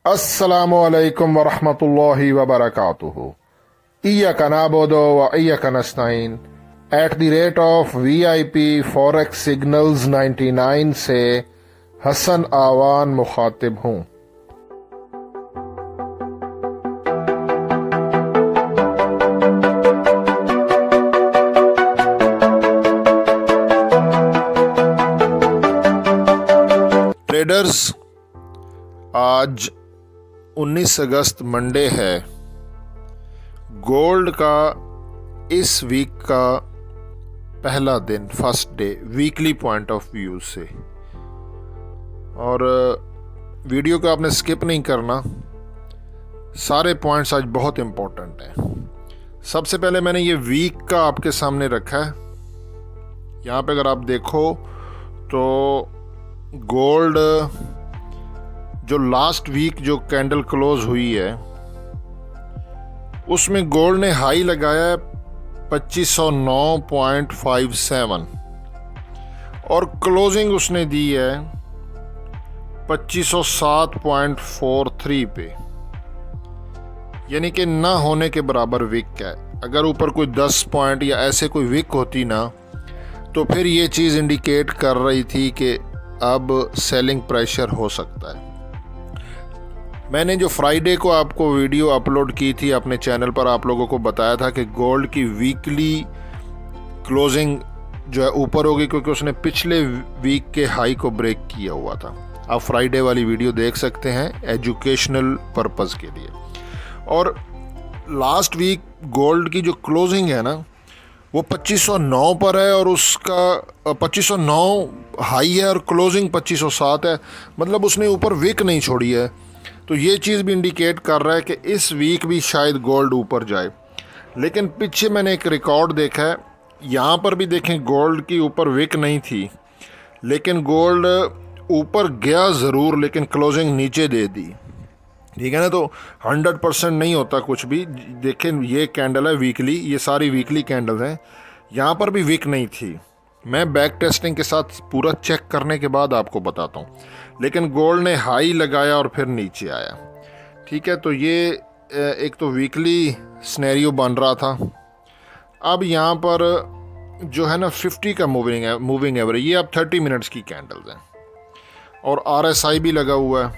अस्सलामु अलैकुम वरहमतुल्लाहि वबरकातुहू। इय्याका नअबुदु व इय्याका नस्तईन @VIP फॉरेक्स सिग्नल्स 99 से हसन आवान मुखातिब हूँ। ट्रेडर्स, आज 19 अगस्त मंडे है। गोल्ड का इस वीक का पहला दिन, first day, weekly point of view से। और वीडियो को आपने स्किप नहीं करना, सारे पॉइंट्स आज बहुत इंपॉर्टेंट हैं। सबसे पहले मैंने ये वीक का आपके सामने रखा है। यहाँ पे अगर आप देखो तो गोल्ड जो लास्ट वीक जो कैंडल क्लोज हुई है उसमें गोल्ड ने हाई लगाया है 2509.57 और क्लोजिंग उसने दी है 2507.43 पे, यानी कि ना होने के बराबर विक है। अगर ऊपर कोई 10 पॉइंट या ऐसे कोई विक होती ना तो फिर ये चीज़ इंडिकेट कर रही थी कि अब सेलिंग प्रेशर हो सकता है। मैंने जो फ्राइडे को आपको वीडियो अपलोड की थी अपने चैनल पर, आप लोगों को बताया था कि गोल्ड की वीकली क्लोजिंग जो है ऊपर होगी, क्योंकि उसने पिछले वीक के हाई को ब्रेक किया हुआ था। आप फ्राइडे वाली वीडियो देख सकते हैं एजुकेशनल पर्पस के लिए। और लास्ट वीक गोल्ड की जो क्लोजिंग है ना वो 2509 पर है और उसका 2509 हाई है और क्लोजिंग 2507 है, मतलब उसने ऊपर विक नहीं छोड़ी है। तो ये चीज़ भी इंडिकेट कर रहा है कि इस वीक भी शायद गोल्ड ऊपर जाए। लेकिन पीछे मैंने एक रिकॉर्ड देखा है, यहाँ पर भी देखें गोल्ड की ऊपर विक नहीं थी, लेकिन गोल्ड ऊपर गया ज़रूर, लेकिन क्लोजिंग नीचे दे दी। ठीक है ना, तो 100% नहीं होता कुछ भी। देखें ये कैंडल है वीकली, ये सारी वीकली कैंडल हैं, यहाँ पर भी विक नहीं थी। मैं बैक टेस्टिंग के साथ पूरा चेक करने के बाद आपको बताता हूँ। लेकिन गोल्ड ने हाई लगाया और फिर नीचे आया। ठीक है, तो ये एक तो वीकली सिनेरियो बन रहा था। अब यहाँ पर जो है ना 50 का मूविंग एवरेज, ये अब 30 मिनट्स की कैंडल्स हैं और RSI भी लगा हुआ है।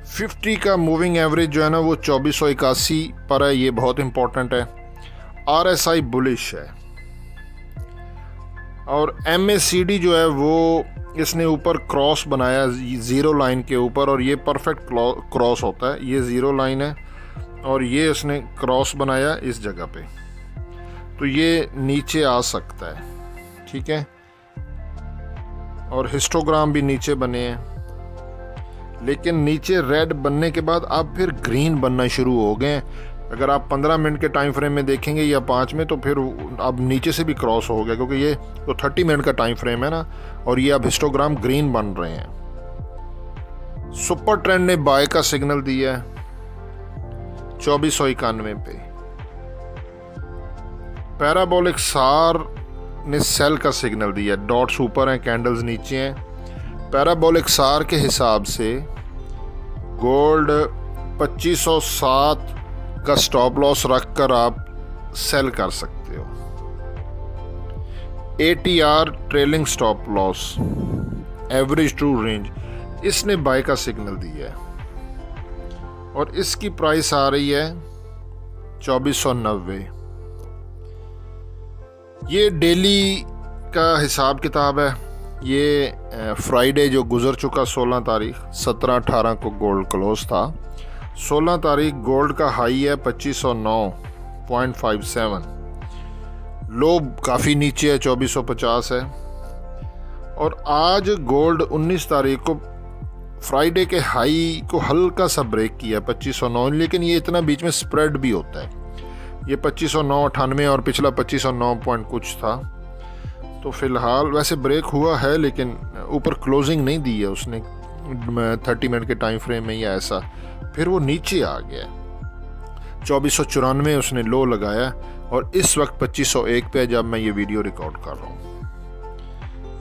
50 का मूविंग एवरेज जो है ना वो 2481 पर है, ये बहुत इंपॉर्टेंट है। RSI बुलिश है और MACD जो है वो इसने ऊपर क्रॉस बनाया ज़ीरो लाइन के ऊपर, और ये परफेक्ट क्रॉस होता है। ये ज़ीरो लाइन है और ये इसने क्रॉस बनाया इस जगह पे, तो ये नीचे आ सकता है। ठीक है, और हिस्टोग्राम भी नीचे बने हैं, लेकिन नीचे रेड बनने के बाद अब फिर ग्रीन बनना शुरू हो गए हैं। अगर आप 15 मिनट के टाइम फ्रेम में देखेंगे या 5 में, तो फिर अब नीचे से भी क्रॉस हो गया, क्योंकि ये तो 30 मिनट का टाइम फ्रेम है ना, और ये अब हिस्टोग्राम ग्रीन बन रहे हैं। सुपर ट्रेंड ने बाय का सिग्नल दिया है 2491 पे। पैराबोलिक सार ने सेल का सिग्नल दिया, डॉट्स ऊपर हैं, कैंडल्स नीचे हैं। पैराबोलिक सार के हिसाब से गोल्ड 2507 का स्टॉप लॉस रखकर आप सेल कर सकते हो। ATR trailing stop loss, average true range, इसने बाय का सिग्नल दिया है और इसकी प्राइस आ रही है 2490। ये डेली का हिसाब किताब है। ये फ्राइडे जो गुजर चुका 16 तारीख, 17-18 को गोल्ड क्लोज था। 16 तारीख गोल्ड का हाई है 2509.57, लो काफ़ी नीचे है 2450 है। और आज गोल्ड 19 तारीख को फ्राइडे के हाई को हल्का सा ब्रेक किया 2509, लेकिन ये इतना बीच में स्प्रेड भी होता है। ये 2509.98 और पिछला 2509 पॉइंट कुछ था। तो फिलहाल वैसे ब्रेक हुआ है, लेकिन ऊपर क्लोजिंग नहीं दी है उसने 30 मिनट के टाइम फ्रेम में या ऐसा, फिर वो नीचे आ गया। 2494 उसने लो लगाया और इस वक्त 2501 पे जब मैं ये वीडियो रिकॉर्ड कर रहा हूँ।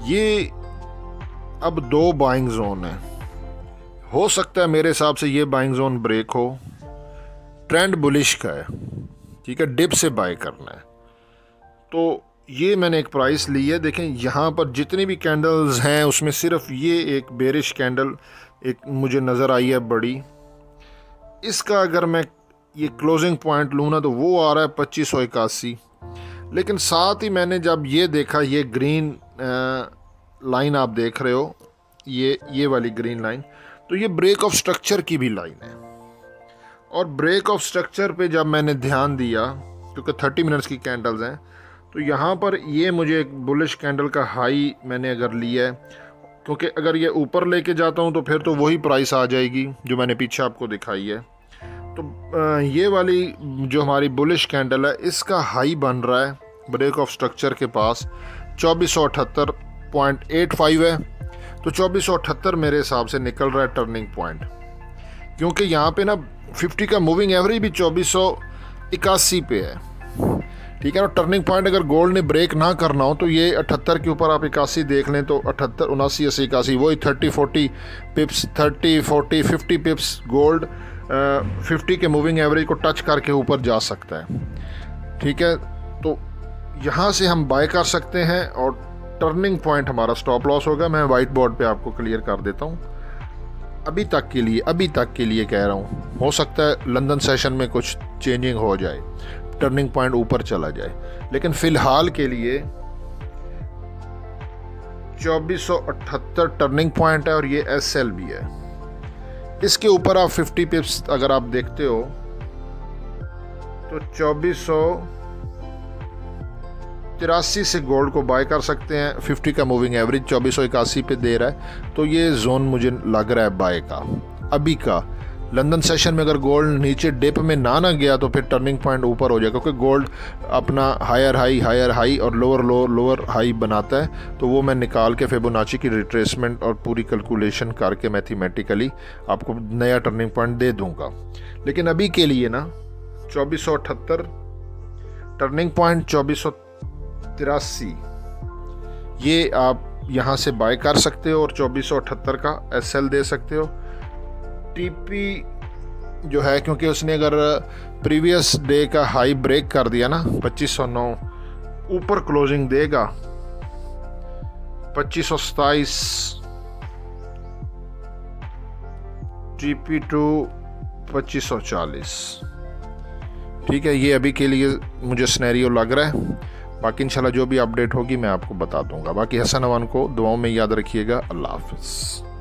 ये अब दो बाइंग जोन है, हो सकता है मेरे हिसाब से ये बाइंग जोन ब्रेक हो। ट्रेंड बुलिश का है, ठीक है, डिप से बाय करना है। तो ये मैंने एक प्राइस ली है। देखें यहाँ पर जितनी भी कैंडल्स हैं उसमें सिर्फ ये एक बेरिश कैंडल एक मुझे नज़र आई है बड़ी। इसका अगर मैं ये क्लोजिंग पॉइंट लूँ ना तो वो आ रहा है 2581। लेकिन साथ ही मैंने जब ये देखा, ये ग्रीन लाइन आप देख रहे हो, ये वाली ग्रीन लाइन, तो ये ब्रेक ऑफ स्ट्रक्चर की भी लाइन है। और ब्रेक ऑफ स्ट्रक्चर पे जब मैंने ध्यान दिया, क्योंकि 30 मिनट्स की कैंडल्स हैं, तो यहाँ पर ये मुझे एक बुलिश कैंडल का हाई मैंने अगर लिया है, क्योंकि अगर ये ऊपर लेके जाता हूँ तो फिर तो वही प्राइस आ जाएगी जो मैंने पीछे आपको दिखाई है। तो ये वाली जो हमारी बुलिश कैंडल है इसका हाई बन रहा है ब्रेक ऑफ स्ट्रक्चर के पास 2478.85 है। तो 2478 मेरे हिसाब से निकल रहा है टर्निंग पॉइंट, क्योंकि यहाँ पे ना 50 का मूविंग एवरेज भी 2481 पे है, ठीक है ना। टर्निंग पॉइंट अगर गोल्ड ने ब्रेक ना करना हो तो ये 78 के ऊपर आप 81 देख लें तो 78, 79, 80, 81 वही 30-40 पिप्स, 30-40-50 पिप्स गोल्ड 50 के मूविंग एवरेज को टच करके ऊपर जा सकता है, ठीक है। तो यहाँ से हम बाय कर सकते हैं और टर्निंग पॉइंट हमारा स्टॉप लॉस होगा। मैं वाइट बोर्ड पे आपको क्लियर कर देता हूँ। अभी तक के लिए कह रहा हूँ, हो सकता है लंदन सेशन में कुछ चेंजिंग हो जाए, टर्निंग पॉइंट ऊपर चला जाए, लेकिन फ़िलहाल के लिए 2478 टर्निंग पॉइंट है और ये एसएल भी है। इसके ऊपर आप 50 पिप्स अगर आप देखते हो तो 2483 से गोल्ड को बाय कर सकते हैं। 50 का मूविंग एवरेज 2481 पे दे रहा है, तो ये जोन मुझे लग रहा है बाय का। अभी का लंदन सेशन में अगर गोल्ड नीचे डिप में ना गया तो फिर टर्निंग पॉइंट ऊपर हो जाएगा, क्योंकि गोल्ड अपना हायर हाई और लोअर हाई बनाता है। तो वो मैं निकाल के फिबोनाची की रिट्रेसमेंट और पूरी कैलकुलेशन करके मैथमेटिकली आपको नया टर्निंग पॉइंट दे दूंगा। लेकिन अभी के लिए ना 2478 टर्निंग पॉइंट, 2483 ये आप यहाँ से बाय कर सकते हो और 2478 का एसएल दे सकते हो। टीपी जो है, क्योंकि उसने अगर प्रीवियस डे का हाई ब्रेक कर दिया ना 2509, ऊपर क्लोजिंग देगा 2527, टीपी टू 2540, ठीक है। ये अभी के लिए मुझे सिनेरियो लग रहा है। बाकी इंशाल्लाह जो भी अपडेट होगी मैं आपको बता दूंगा। बाकी हसन अवान को दुआओं में याद रखिएगा। अल्लाह हाफ़िज़।